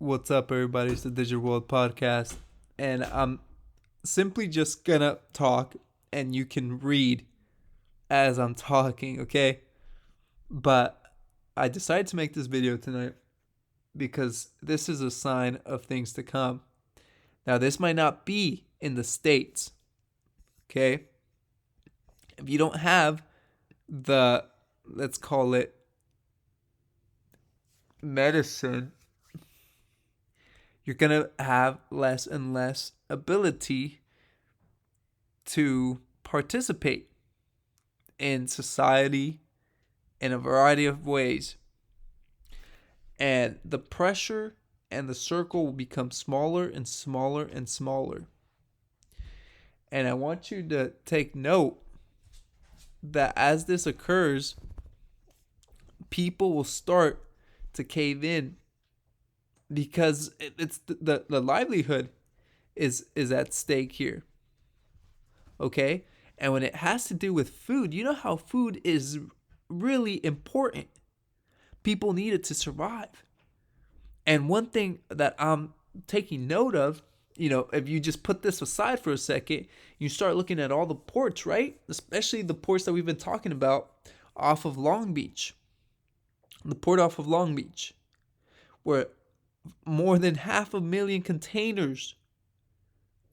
What's up, everybody? It's the Digital World Podcast, and I'm simply just gonna talk, and you can read as I'm talking, okay? But I decided to make this video tonight because this is a sign of things to come. Now, this might not be in the States, okay? If you don't have the, let's call it, medicine, you're gonna have less and less ability to participate in society in a variety of ways. And the pressure and the circle will become smaller and smaller and smaller. And I want you to take note that as this occurs, people will start to cave in because it's the livelihood is at stake here. Okay? And when it has to do with food, you know how food is really important. People need it to survive. And one thing that I'm taking note of, if you just put this aside for a second, you start looking at all the ports, right? Especially the ports that we've been talking about off of Long Beach. The port off of Long Beach, where more than 500,000 containers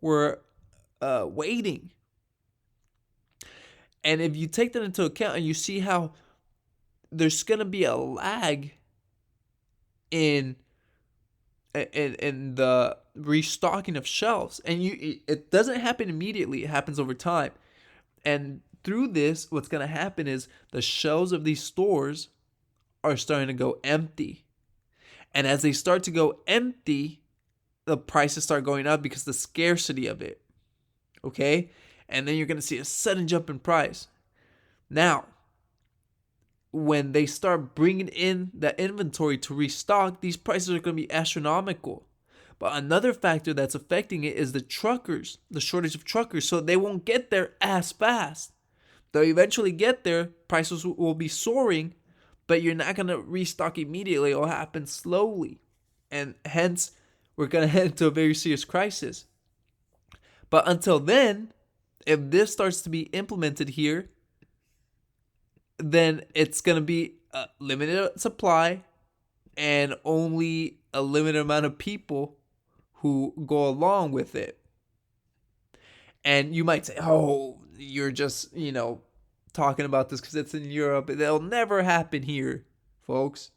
were waiting. And if you take that into account and you see how there's going to be a lag in the restocking of shelves, and it doesn't happen immediately, it happens over time. And through this, what's going to happen is the shelves of these stores are starting to go empty. And as they start to go empty, the prices start going up because of the scarcity of it. Okay? And then you're going to see a sudden jump in price. Now, when they start bringing in that inventory to restock, these prices are going to be astronomical. But another factor that's affecting it is the truckers, the shortage of truckers. So they won't get there as fast. They'll eventually get there. Prices will be soaring, but you're not going to restock immediately. It'll happen slowly. And hence, we're going to head into a very serious crisis. But until then, if this starts to be implemented here, then it's going to be a limited supply and only a limited amount of people who go along with it. And you might say, oh, you're just, talking about this because it's in Europe. It'll never happen here, folks.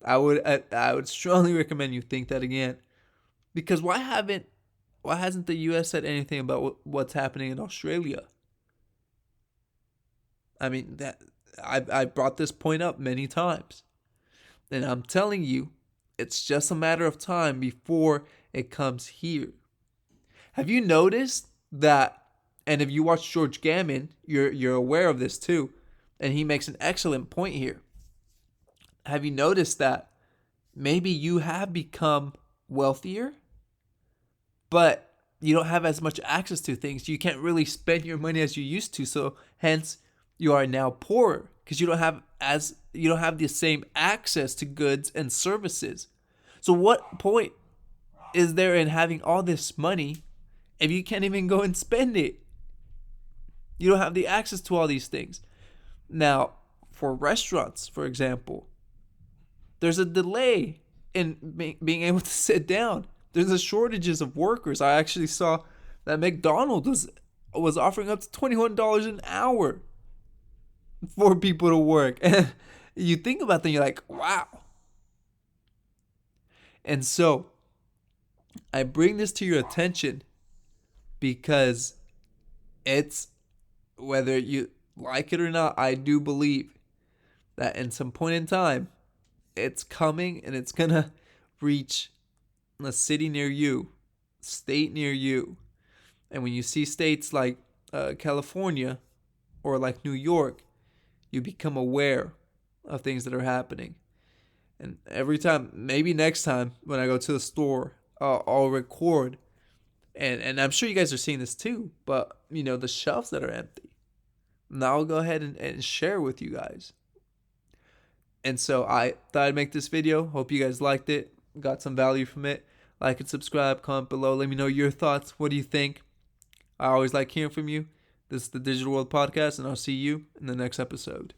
I would strongly recommend you think that again. Because why hasn't the US said anything about what's happening in Australia? I mean, that I brought this point up many times. And I'm telling you, it's just a matter of time before it comes here. Have you noticed that, and if you watch George Gammon, you're aware of this too, and he makes an excellent point here. Have you noticed that maybe you have become wealthier, but you don't have as much access to things. You can't really spend your money as you used to, so hence you are now poorer because you don't have the same access to goods and services. So what point is there in having all this money if you can't even go and spend it? You don't have the access to all these things. Now, for restaurants, for example, there's a delay in being able to sit down. There's a shortages of workers. I actually saw that McDonald's was offering up to $21 an hour for people to work. And you think about that, you're like, wow. And so I bring this to your attention because it's, whether you like it or not, I do believe that in some point in time, it's coming and it's going to reach a city near you, state near you. And when you see states like California or like New York, you become aware of things that are happening. And every time, maybe next time when I go to the store, I'll record. And I'm sure you guys are seeing this too, but the shelves that are empty. Now I'll go ahead and share with you guys. And so I thought I'd make this video. Hope you guys liked it. got some value from it, like and subscribe, comment below. Let me know your thoughts. What do you think? I always like hearing from you. This is the Digital World Podcast, and I'll see you in the next episode.